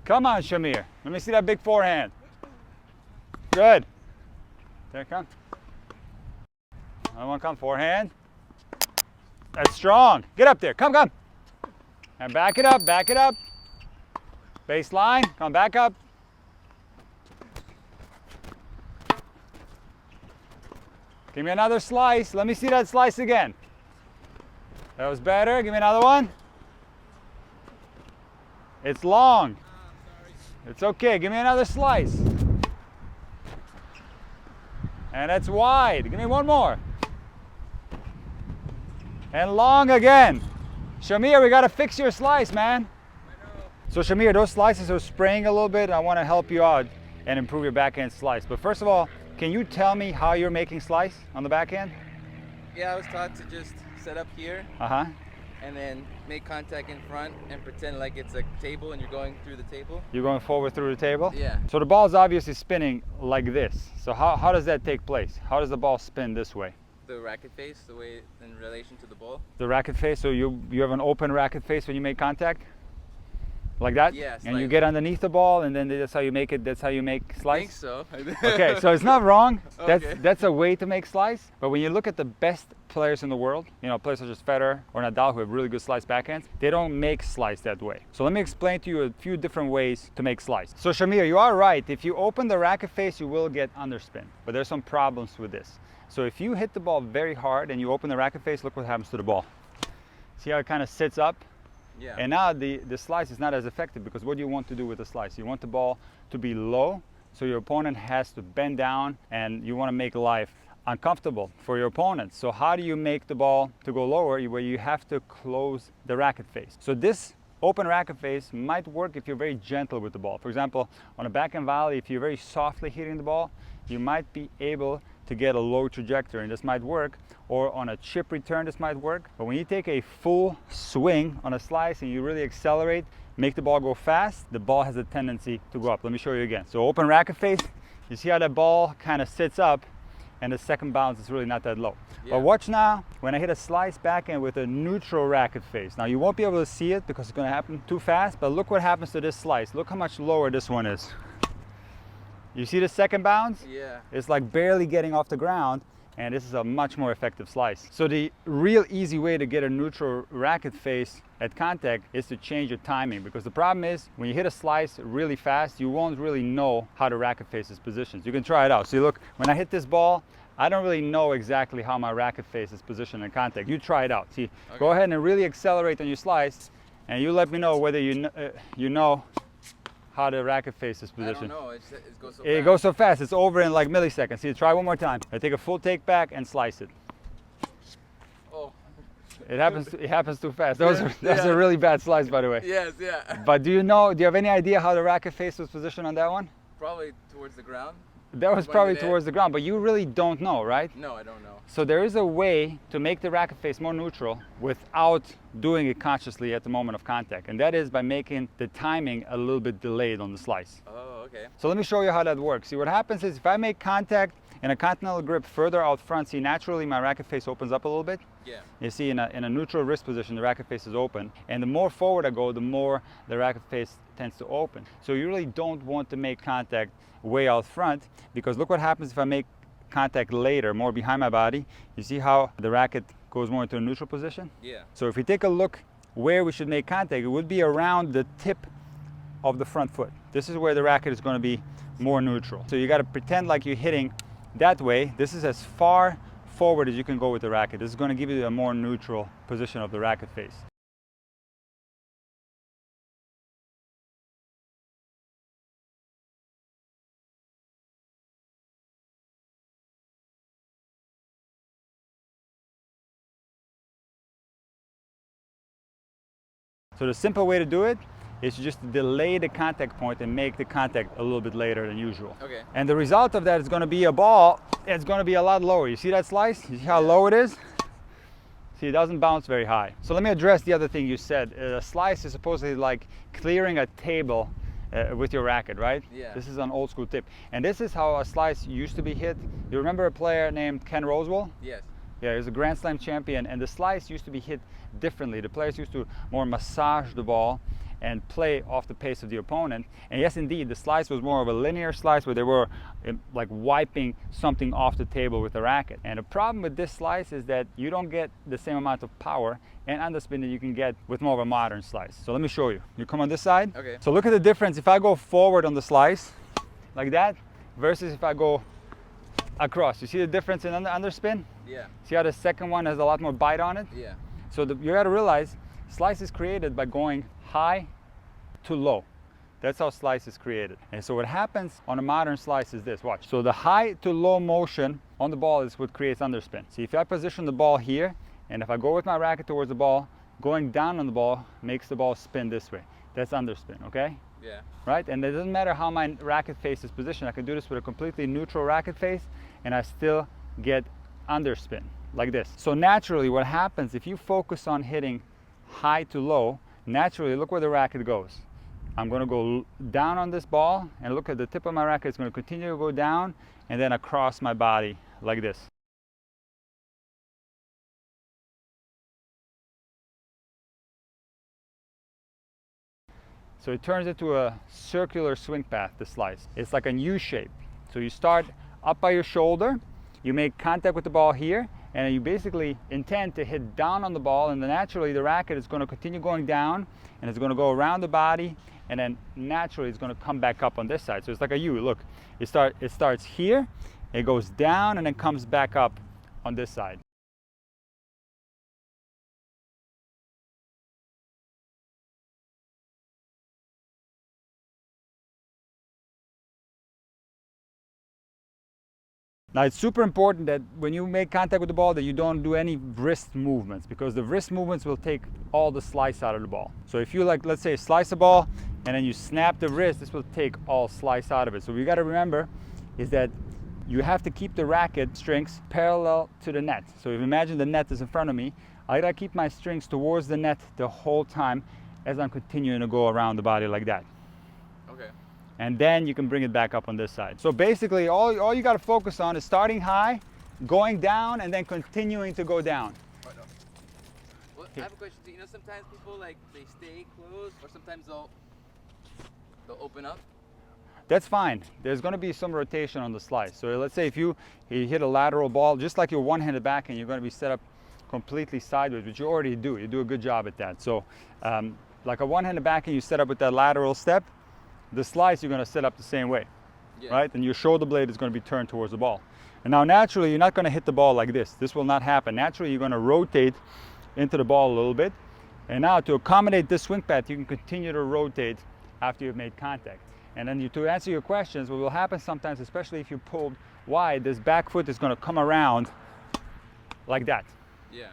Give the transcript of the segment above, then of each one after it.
Come on, Shamir. Let me see that big forehand. Good. There it comes. Another one, come, forehand. That's strong. Get up there, come. And back it up. Baseline, come back up. Give me another slice. Let me see that slice again. That was better. Give me another one. It's long. It's okay. Give me another slice. And that's wide. Give me one more. And long again. Shamir, we got to fix your slice, man. So Shamir, those slices are spraying a little bit. I want to help you out and improve your backhand slice. But first of all, can you tell me how you're making slice on the backhand? Yeah, I was taught to just set up here. And then make contact in front and pretend like it's a table and you're going through the table. You're going forward through the table? Yeah. So the ball is obviously spinning like this. So how does that take place? How does the ball spin this way? The racket face, the way in relation to the ball. The racket face, so you have an open racket face when you make contact? Like that? Yes. And you get underneath the ball and then that's how you make it, that's how you make slice? I think so. Okay, so it's not wrong. Okay. That's a way to make slice. But when you look at the best players in the world, you know, players such as Federer or Nadal who have really good slice backhands, they don't make slice that way. So let me explain to you a few different ways to make slice. So Shamir, you are right. If you open the racket face, you will get underspin. But there's some problems with this. So if you hit the ball very hard and you open the racket face, look what happens to the ball. See how it kind of sits up? Yeah. And now the slice is not as effective because what do you want to do with the slice? You want the ball to be low, so your opponent has to bend down, and you want to make life uncomfortable for your opponent. So how do you make the ball to go lower? Where you have to close the racket face. So this open racket face might work if you're very gentle with the ball. For example, on a backhand volley, if you're very softly hitting the ball, you might be able to get a low trajectory, and this might work. Or on a chip return, this might work. But when you take a full swing on a slice and you really accelerate, make the ball go fast, the ball has a tendency to go up. Let me show you again. So open racket face, you see how that ball kind of sits up, and the second bounce is really not that low. Yeah. But watch now, when I hit a slice backhand with a neutral racket face. Now you won't be able to see it because it's going to happen too fast, but look what happens to this slice. Look how much lower this one is. You see the second bounce? Yeah. It's like barely getting off the ground, and this is a much more effective slice. So the real easy way to get a neutral racket face at contact is to change your timing, because the problem is when you hit a slice really fast, you won't really know how the racket face is positioned. You can try it out. So look, when I hit this ball, I don't really know exactly how my racket face is positioned in contact. You try it out. See, okay. Go ahead and really accelerate on your slice, and you let me know whether you know how the racket face is positioned. I don't know, it goes so fast. It goes so fast, it's over in like milliseconds. See, try one more time. I take a full take back and slice it. Oh. It happens too fast. That was a really bad slice, by the way. Yes, yeah. But do you have any idea how the racket face was positioned on that one? Probably towards the ground. That was probably towards the ground, but you really don't know, right? No, I don't know. So there is a way to make the racket face more neutral without doing it consciously at the moment of contact, and that is by making the timing a little bit delayed on the slice. Oh, okay. So let me show you how that works. See, what happens is if I make contact in a continental grip further out front, see, naturally my racket face opens up a little bit. Yeah. You see, in a neutral wrist position, the racket face is open, and the more forward I go, the more the racket face tends to open. So you really don't want to make contact way out front, because look what happens if I make contact later, more behind my body. You see how the racket goes more into a neutral position? Yeah. So if we take a look where we should make contact, it would be around the tip of the front foot. This is where the racket is going to be more neutral. So you got to pretend like you're hitting that way. This is as far forward as you can go with the racket. This is going to give you a more neutral position of the racket face. So the simple way to do it is to just delay the contact point and make the contact a little bit later than usual. Okay. And the result of that is going to be a ball that's going to be a lot lower. You see that slice? You see how low it is? See, it doesn't bounce very high. So let me address the other thing you said. A slice is supposedly like clearing a table with your racket, right? Yeah. This is an old school tip. And this is how a slice used to be hit. You remember a player named Ken Rosewall? Yes. Yeah, he was a Grand Slam champion, and the slice used to be hit differently. The players used to more massage the ball and play off the pace of the opponent. And yes, indeed, the slice was more of a linear slice where they were like wiping something off the table with a racket. And the problem with this slice is that you don't get the same amount of power and underspin that you can get with more of a modern slice. So let me show you. You come on this side. Okay. So look at the difference if I go forward on the slice like that versus if I go across. You see the difference in underspin? Yeah. See how the second one has a lot more bite on it? Yeah. So you got to realize slice is created by going high to low. That's how slice is created. And so what happens on a modern slice is this, watch. So the high to low motion on the ball is what creates underspin. See, if I position the ball here, and if I go with my racket towards the ball, going down on the ball makes the ball spin this way. That's underspin, okay? Yeah. Right? And it doesn't matter how my racket face is positioned. I can do this with a completely neutral racket face, and I still get underspin, like this. So naturally, what happens if you focus on hitting high to low, naturally, look where the racket goes. I'm going to go down on this ball, and look at the tip of my racket. It's going to continue to go down and then across my body like this. So it turns into a circular swing path, the slice. It's like a U shape. So you start up by your shoulder, you make contact with the ball here, and you basically intend to hit down on the ball, and then naturally the racket is going to continue going down, and it's going to go around the body, and then naturally it's going to come back up on this side. So it's like a U. Look, it starts here, it goes down, and then comes back up on this side. Now it's super important that when you make contact with the ball that you don't do any wrist movements, because the wrist movements will take all the slice out of the ball. So if you let's say slice a ball and then you snap the wrist, this will take all slice out of it. So what you got to remember is that you have to keep the racket strings parallel to the net. So if you imagine the net is in front of me, I got to keep my strings towards the net the whole time as I'm continuing to go around the body like that. Okay. And then you can bring it back up on this side. So basically all you got to focus on is starting high, going down, and then continuing to go down. Well, I have a question. You know, sometimes people they stay closed, or sometimes they'll open up. That's fine. There's going to be some rotation on the slice. So let's say if you hit a lateral ball, just like your one-handed backhand, you're going to be set up completely sideways, which you already do. You do a good job at that. So like a one-handed backhand, you set up with that lateral step. The slice you're going to set up the same way, yeah. Right? And your shoulder blade is going to be turned towards the ball. And now naturally you're not going to hit the ball like this. This will not happen. Naturally you're going to rotate into the ball a little bit. And now to accommodate this swing path, you can continue to rotate after you've made contact. And then to answer your questions, what will happen sometimes, especially if you pulled wide, this back foot is going to come around like that. Yeah.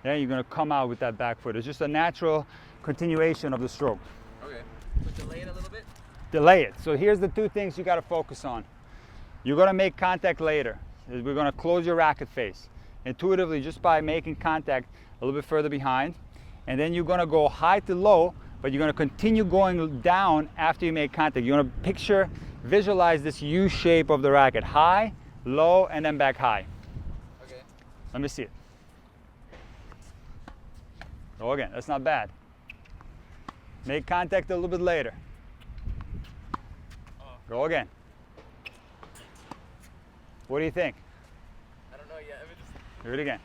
Then you're going to come out with that back foot. It's just a natural continuation of the stroke. Okay. So delay it a little bit? Delay it. So here's the two things you got to focus on. You're going to make contact later. We're going to close your racket face intuitively just by making contact a little bit further behind. And then you're going to go high to low, but you're going to continue going down after you make contact. You're going to visualize this U shape of the racket. High, low, and then back high. Okay. Let me see it. Go again. That's not bad. Make contact a little bit later. Go again. What do you think? I don't know yet. Do it again.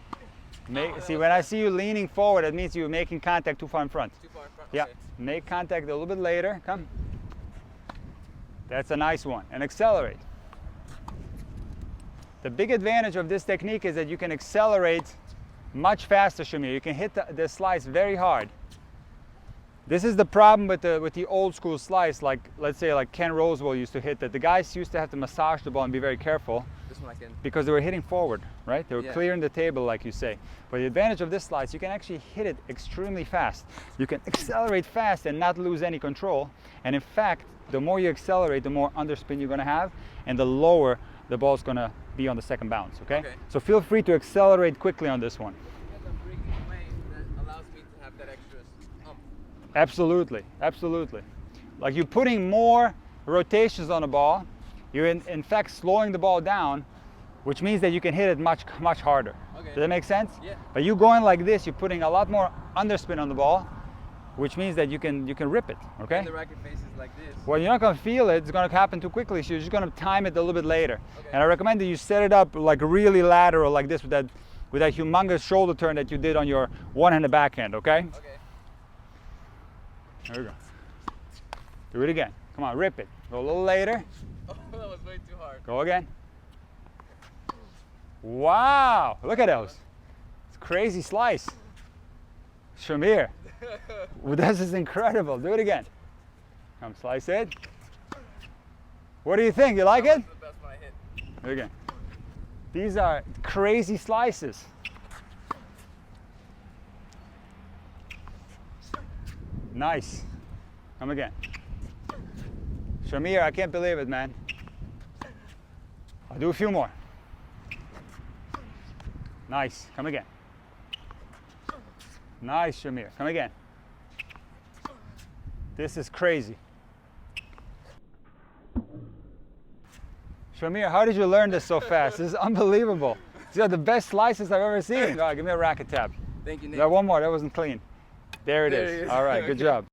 See, when I see you leaning forward, that means you're making contact too far in front. Too far in front? Yeah. Okay. Make contact a little bit later. Come. That's a nice one. And accelerate. The big advantage of this technique is that you can accelerate much faster, Shamir. You can hit the slice very hard. This is the problem with the old school slice, like let's say like Ken Rosewell used to hit that. The guys used to have to massage the ball and be very careful. This one I can. Because they were hitting forward, right? They were Yeah. clearing the table, like you say. But the advantage of this slice, you can actually hit it extremely fast. You can accelerate fast and not lose any control. And in fact, the more you accelerate, the more underspin you're going to have, and the lower the ball's going to be on the second bounce. Okay? So feel free to accelerate quickly on this one. Absolutely, absolutely. Like you're putting more rotations on the ball, you're in fact slowing the ball down, which means that you can hit it much harder. Okay. Does that make sense? Yeah. But you going like this, you're putting a lot more underspin on the ball, which means that you can rip it, okay? And the racket face is like this. Well, you're not gonna feel it, it's gonna happen too quickly, so you're just gonna time it a little bit later. Okay. And I recommend that you set it up like really lateral like this with that humongous shoulder turn that you did on your one-handed backhand, okay? Okay. There we go. Do it again. Come on, rip it. Go a little later. Oh, that was way too hard. Go again. Wow, look at those. It's a crazy slice. Shamir, well, this is incredible. Do it again. Come slice it. What do you think? You like it? That was the best one I hit. Do it again. These are crazy slices. Nice. Come again. Shamir, I can't believe it, man. I'll do a few more. Nice. Come again. Nice, Shamir. Come again. This is crazy. Shamir, how did you learn this so fast? This is unbelievable. These are the best slices I've ever seen. All right, give me a racket tap. Thank you, Nick. One more. That wasn't clean. There it is. All right, good job.